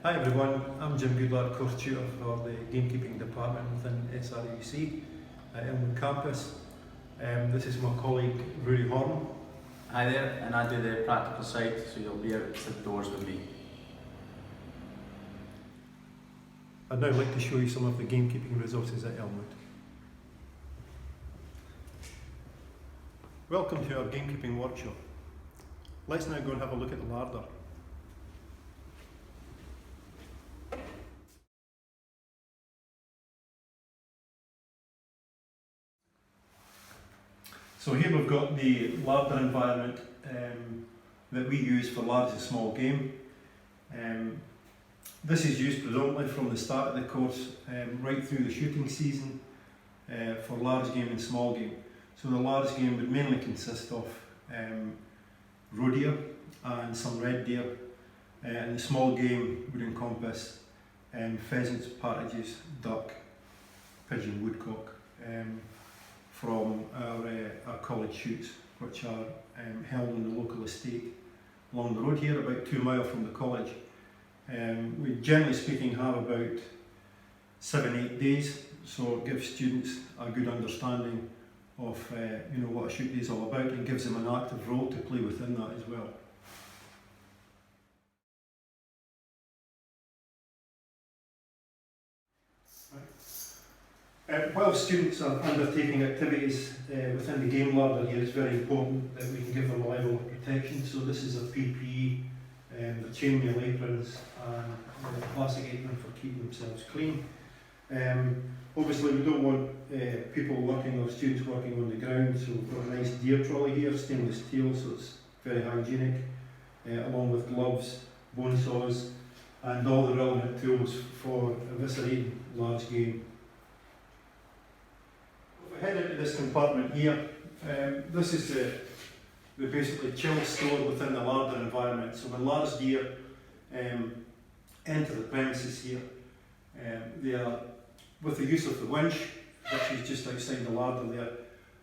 Hi everyone, I'm Jim Goodlad, course tutor for the Gamekeeping department within SRUC Elmwood Campus. This is my colleague Rory Horn. Hi there, and I do the practical side, so you'll be out the doors with me. I'd now like to show you some of the gamekeeping resources at Elmwood. Welcome to our gamekeeping workshop. Let's now go and have a look at the larder. So here we've got the larder environment that we use for large and small game. This is used predominantly from the start of the course right through the shooting season for large game and small game. So the large game would mainly consist of roe deer and some red deer, and the small game would encompass pheasants, partridges, duck, pigeon, woodcock, from our college shoots, which are held on the local estate along the road here, about 2 miles from the college. We generally speaking have about 7-8 days, so it gives students a good understanding of what a shoot day is all about, and gives them an active role to play within that as well. While students are undertaking activities within the game larder here, it's very important that we can give them a level of protection. So this is a PPE, the chainmail aprons and the plastic apron for keeping themselves clean. Obviously we don't want people working or students working on the ground, so we've got a nice deer trolley here, stainless steel, so it's very hygienic, along with gloves, bone saws and all the relevant tools for eviscerating large game. If we head into this compartment here, this is the basically chill store within the larder environment. So when large deer enter the premises here, they are, with the use of the winch, which is just outside the larder there,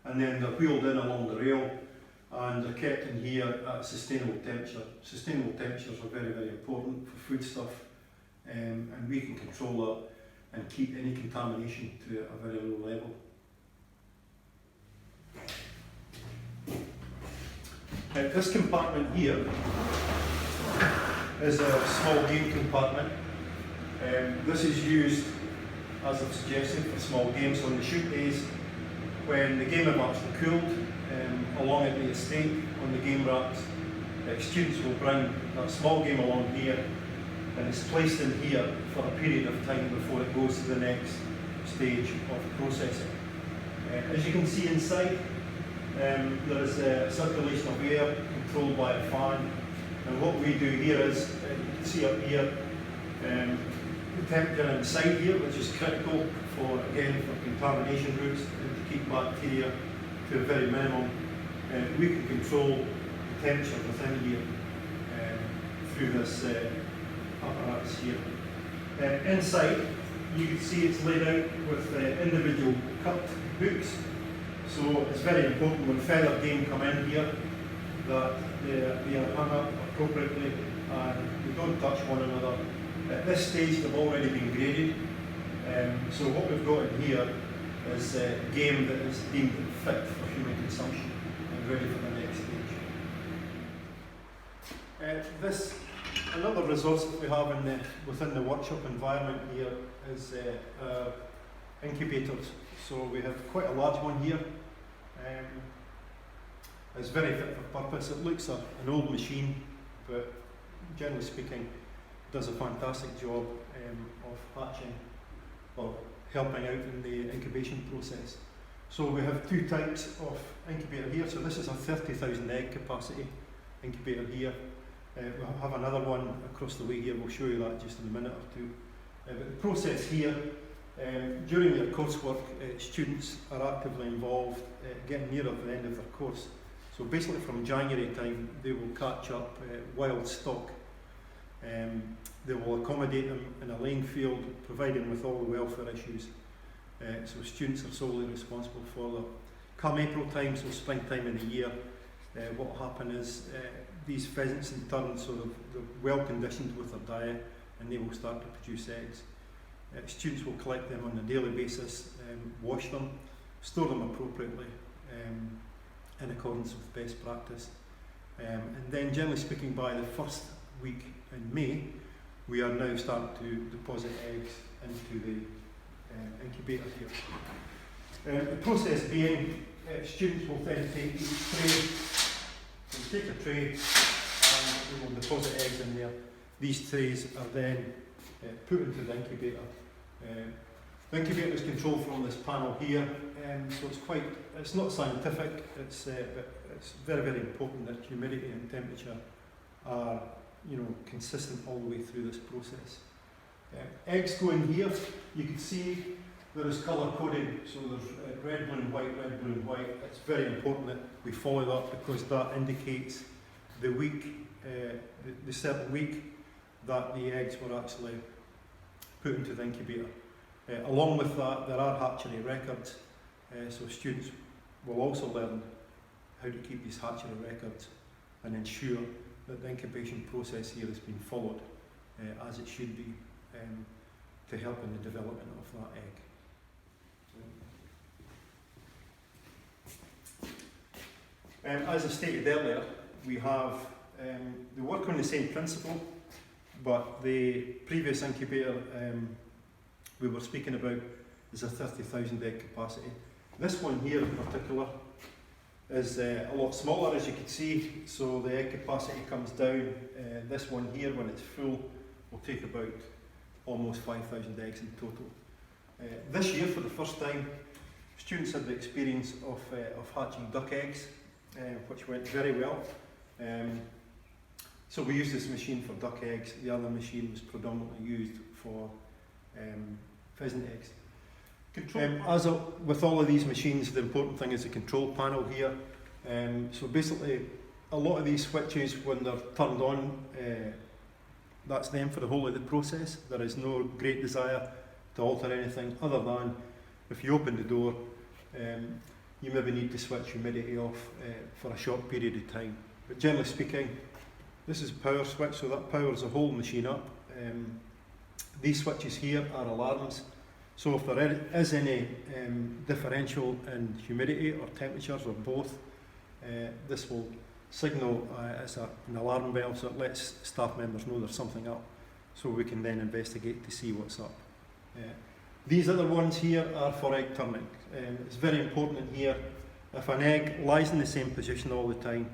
and then they're wheeled in along the rail and they're kept in here at a sustainable temperature. Sustainable temperatures are very, very important for foodstuff, and we can control that and keep any contamination to a very low level. This compartment here is a small game compartment. This is used, as I've suggested, for small games on the shoot days when the game have actually cooled along at the estate on the game racks. Students will bring that small game along here and it's placed in here for a period of time before it goes to the next stage of processing. As you can see inside, there is a circulation of air controlled by a fan, and what we do here is, you can see up here, the temperature inside here, which is critical for, again, for contamination routes and to keep bacteria to a very minimum. We can control the temperature within here through this apparatus here. Inside, you can see it's laid out with individual cut hooks. So it's very important when feathered game come in here that they are hung up appropriately and they don't touch one another. At this stage they've already been graded, so what we've got in here is a game that is deemed fit for human consumption and ready for the next stage. Another resource that we have within the workshop environment here is incubators. So we have quite a large one here. It's very fit for purpose. It looks an old machine, but generally speaking, does a fantastic job of hatching or helping out in the incubation process. So we have 2 types of incubator here. So this is a 30,000 egg capacity incubator here. We'll have another one across the way here. We'll show you that just in a minute or two. But the process here, during their coursework, students are actively involved getting nearer the end of their course. So basically from January time they will catch up wild stock. They will accommodate them in a laying field, providing with all the welfare issues. So students are solely responsible for that. Come April time, so springtime in the year, what will happen is these pheasants in turn, so they're well conditioned with their diet, and they will start to produce eggs. Students will collect them on a daily basis, wash them, store them appropriately in accordance with best practice. And then, generally speaking, by the first week in May, we are now starting to deposit eggs into the incubator here. The process being, students will then take each tray, they'll take a tray and they will deposit eggs in there. These trays are then put into the incubator. The incubator is controlled from this panel here, so it's not scientific, but it's very, very important that humidity and temperature are consistent all the way through this process. Eggs go in here. You can see there is colour coding, so there's red, blue and white, red, blue and white. It's very important that we follow that because that indicates the week, the certain week that the eggs were actually put into the incubator. Along with that, there are hatchery records, so students will also learn how to keep these hatchery records and ensure that the incubation process here has been followed as it should be to help in the development of that egg. As I stated earlier, we have, they work on the same principle, but the previous incubator we were speaking about is a 30,000 egg capacity. This one here in particular is a lot smaller, as you can see, so the egg capacity comes down. This one here, when it's full, will take about almost 5,000 eggs in total. This year, for the first time, students had the experience of hatching duck eggs, which went very well. So we used this machine for duck eggs. The other machine was predominantly used for pheasant eggs. As with all of these machines, the important thing is the control panel here. So basically, a lot of these switches, when they're turned on, that's them for the whole of the process. There is no great desire to alter anything other than if you open the door, you maybe need to switch humidity off for a short period of time. But generally speaking, this is a power switch, so that powers the whole machine up. These switches here are alarms. So if there is any differential in humidity or temperatures or both, this will signal as an alarm bell, so it lets staff members know there's something up, so we can then investigate to see what's up. These other ones here are for egg turning. It's very important in here, if an egg lies in the same position all the time,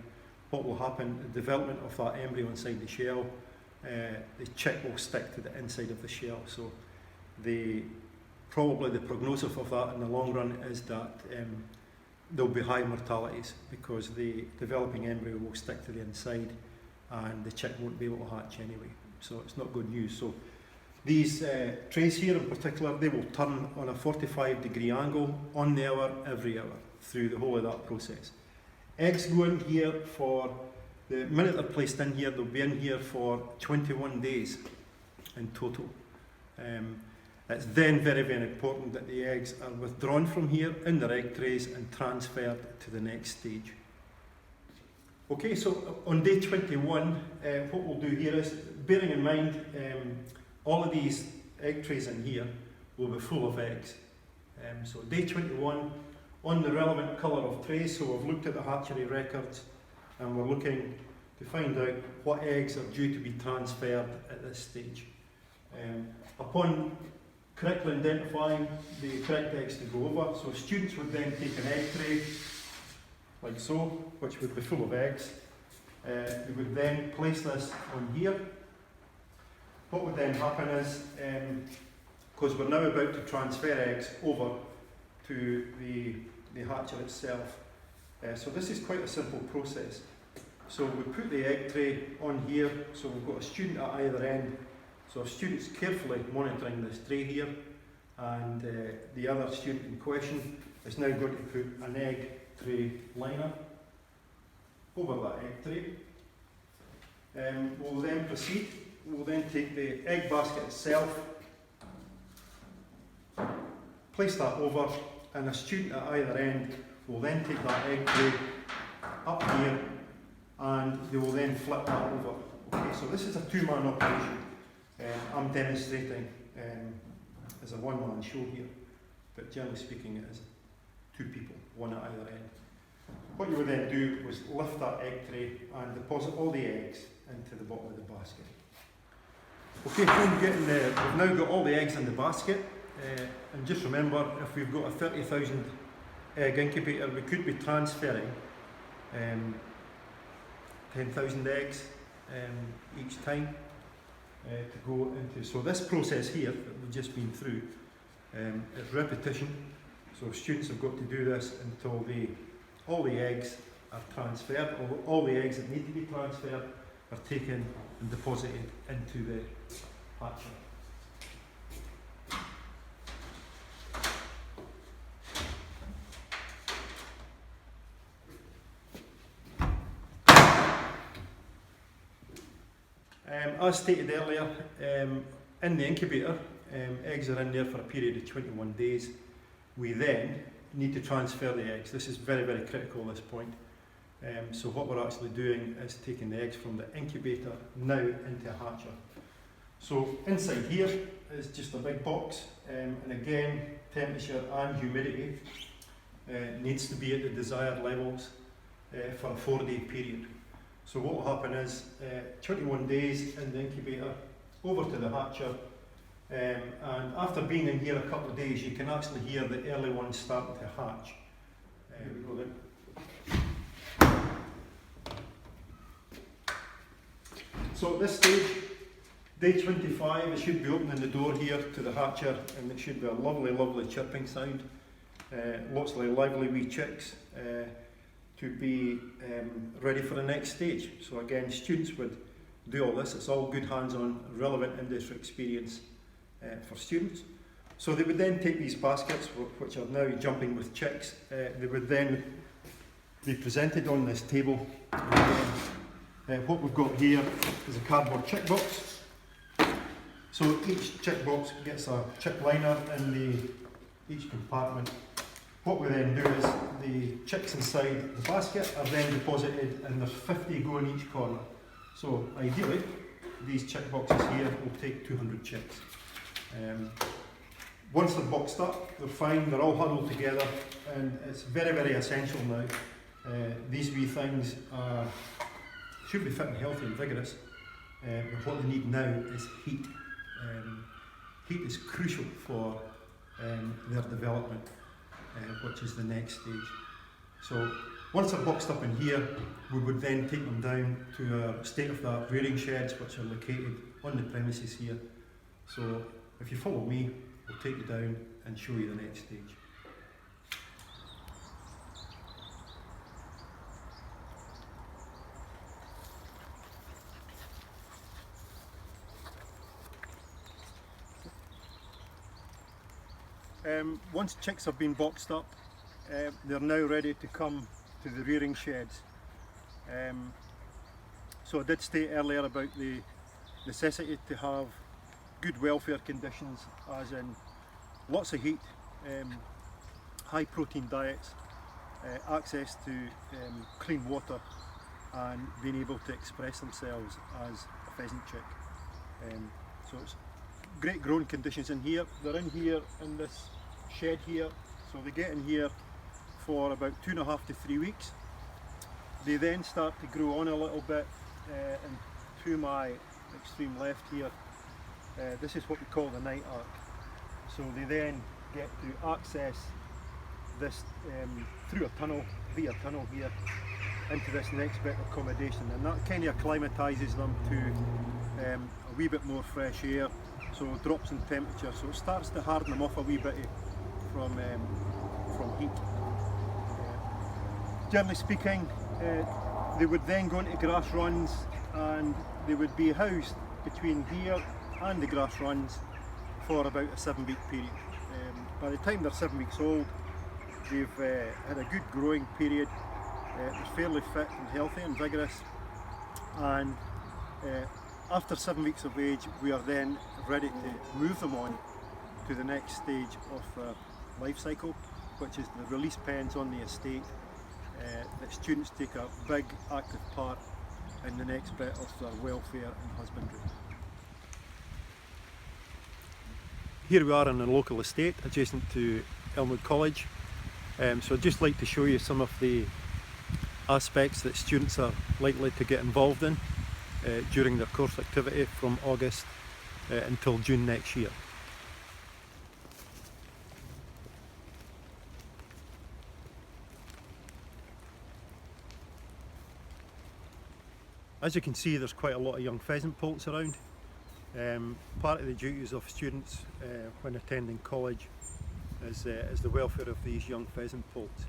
what will happen, the development of that embryo inside the shell, the chick will stick to the inside of the shell. So probably the prognosis of that in the long run is that there will be high mortalities because the developing embryo will stick to the inside and the chick won't be able to hatch anyway. So it's not good news. So these trays here in particular, they will turn on a 45-degree angle on the hour, every hour, through the whole of that process. Eggs go in here for, the minute they're placed in here, they'll be in here for 21 days in total. It's then very, very important that the eggs are withdrawn from here in their egg trays and transferred to the next stage. Okay, so on day 21, what we'll do here is, bearing in mind all of these egg trays in here will be full of eggs. So day 21, on the relevant colour of trays, so we've looked at the hatchery records and we're looking to find out what eggs are due to be transferred at this stage. Upon correctly identifying the correct eggs to go over, so students would then take an egg tray, like so, which would be full of eggs. They would then place this on here. What would then happen is, because we're now about to transfer eggs over to the hatcher itself, so this is quite a simple process. So we put the egg tray on here, so we've got a student at either end. So a student's carefully monitoring this tray here, and the other student in question is now going to put an egg tray liner over that egg tray. We'll then proceed. We'll then take the egg basket itself, place that over, and a student at either end will then take that egg tray up here, and they will then flip that over. Okay, so this is a two-man operation. I'm demonstrating as a one-man show here, but generally speaking it is two people, one at either end. What you would then do was lift that egg tray and deposit all the eggs into the bottom of the basket. Okay, we've now got all the eggs in the basket, and just remember, if we've got a 30,000 egg incubator, we could be transferring 10,000 eggs each time to go into. So this process here that we've just been through, it's repetition. So students have got to do this until all the eggs are transferred, or all the eggs that need to be transferred are taken and deposited into the hatchery. As stated earlier, in the incubator, eggs are in there for a period of 21 days. We then need to transfer the eggs. This is very, very critical at this point. So what we're actually doing is taking the eggs from the incubator now into a hatcher. So inside here is just a big box, and again, temperature and humidity needs to be at the desired levels for a 4-day period. So what will happen is 21 days in the incubator, over to the hatcher, and after being in here a couple of days, you can actually hear the early ones starting to hatch. Here we go then. So at this stage, day 25, it should be opening the door here to the hatcher, and it should be a lovely, lovely chirping sound. Lots of lively wee chicks to be ready for the next stage. So again, students would do all this. It's all good hands-on, relevant industry experience for students. So they would then take these baskets, which are now jumping with chicks. They would then be presented on this table. What we've got here is a cardboard chick box. So each chick box gets a chick liner in each compartment. What we then do is the chicks inside the basket are then deposited, and there's 50 go in each corner. So ideally, these chick boxes here will take 200 chicks. Once they're boxed up, they're fine, they're all huddled together, and it's very, very essential now. These wee things should be fit and healthy and vigorous, but what they need now is heat. Heat is crucial for their development, which is the next stage. So once they're boxed up in here, we would then take them down to our state-of-the-art rearing sheds, which are located on the premises here. So if you follow me, we'll take you down and show you the next stage. Once chicks have been boxed up, they're now ready to come to the rearing sheds. So I did state earlier about the necessity to have good welfare conditions, as in lots of heat, high protein diets, access to clean water, and being able to express themselves as a pheasant chick. So it's great growing conditions in here. They're in here in this shed here, so they get in here for about 2.5 to 3 weeks. They then start to grow on a little bit, and to my extreme left here, this is what we call the night arc. So they then get to access this through a tunnel, via tunnel here, into this next bit of accommodation, and that kind of acclimatises them to a wee bit more fresh air, so drops in temperature, so it starts to harden them off a wee bit from heat. Generally speaking, they would then go into grass runs, and they would be housed between here and the grass runs for about a 7-week period. By the time they're 7 weeks old, they've had a good growing period, they're fairly fit and healthy and vigorous, and after 7 weeks of age, we are then ready to move them on to the next stage of their life cycle, which is the release pens on the estate. That students take a big active part in the next bit of their welfare and husbandry. Here we are in a local estate adjacent to Elmwood College. So I'd just like to show you some of the aspects that students are likely to get involved in during their course activity from August until June next year. As you can see, there's quite a lot of young pheasant poults around. Part of the duties of students when attending college is the welfare of these young pheasant poults.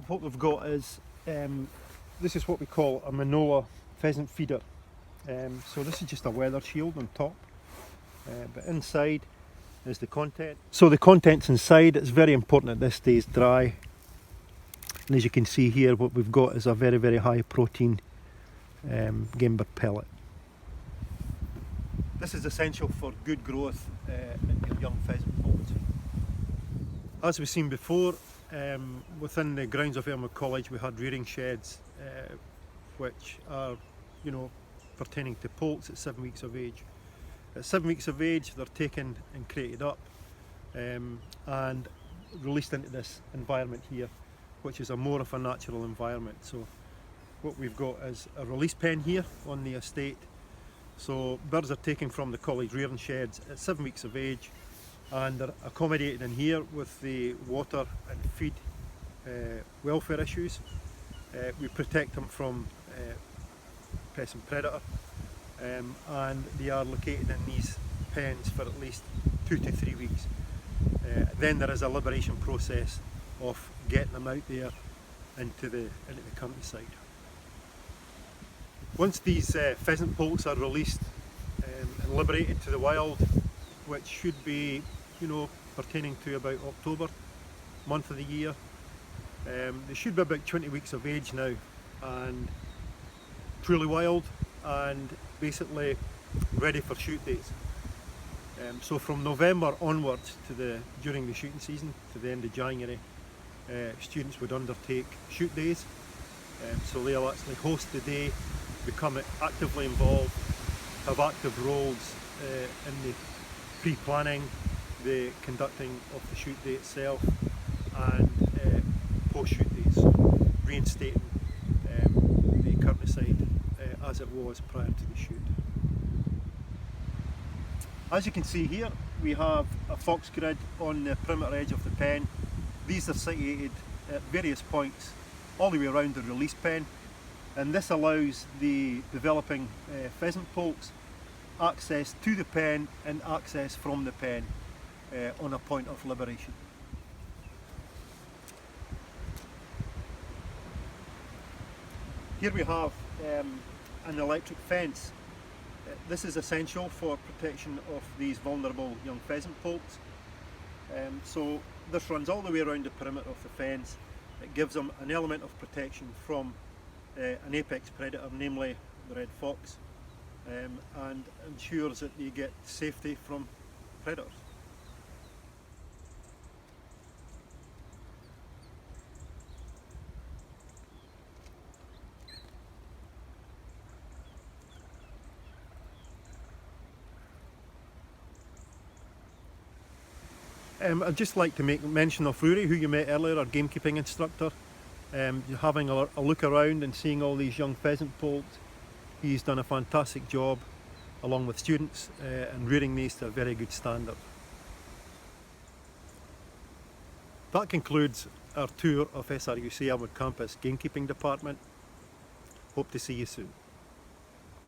What we've got is, this is what we call a Manola pheasant feeder. So this is just a weather shield on top, but inside is the content. So the contents inside, it's very important that this stays dry. And as you can see here, what we've got is a very, very high protein game bird pellet. This is essential for good growth in your young pheasant poults. As we've seen before, within the grounds of Elmwood College we had rearing sheds which are, pertaining to poults at 7 weeks of age. At 7 weeks of age they're taken and crated up and released into this environment here, which is more of a natural environment. So what we've got is a release pen here on the estate. So birds are taken from the college rearing sheds at 7 weeks of age and they're accommodated in here with the water and feed welfare issues. We protect them from pest and predator, and they are located in these pens for at least 2 to 3 weeks. Then there is a liberation process of getting them out there into the countryside. Once these pheasant poults are released and liberated to the wild, which should be, pertaining to about October, month of the year, they should be about 20 weeks of age now and truly wild and basically ready for shoot days. So from November onwards during the shooting season to the end of January, students would undertake shoot days. So they'll actually host the day, become actively involved, have active roles in the pre-planning, the conducting of the shoot day itself, and post-shoot days, so reinstating the countryside as it was prior to the shoot. As you can see here, we have a fox grid on the perimeter edge of the pen. These are situated at various points all the way around the release pen, and this allows the developing pheasant poults access to the pen and access from the pen on a point of liberation. Here we have an electric fence. This is essential for protection of these vulnerable young pheasant poults. So this runs all the way around the perimeter of the fence. It gives them an element of protection from an apex predator, namely the red fox, and ensures that they get safety from predators. I'd just like to make mention of Rory, who you met earlier, our gamekeeping instructor. Having a look around and seeing all these young pheasant poults, he's done a fantastic job along with students and rearing these to a very good standard. That concludes our tour of SRUC Elmwood Campus Gamekeeping Department. Hope to see you soon.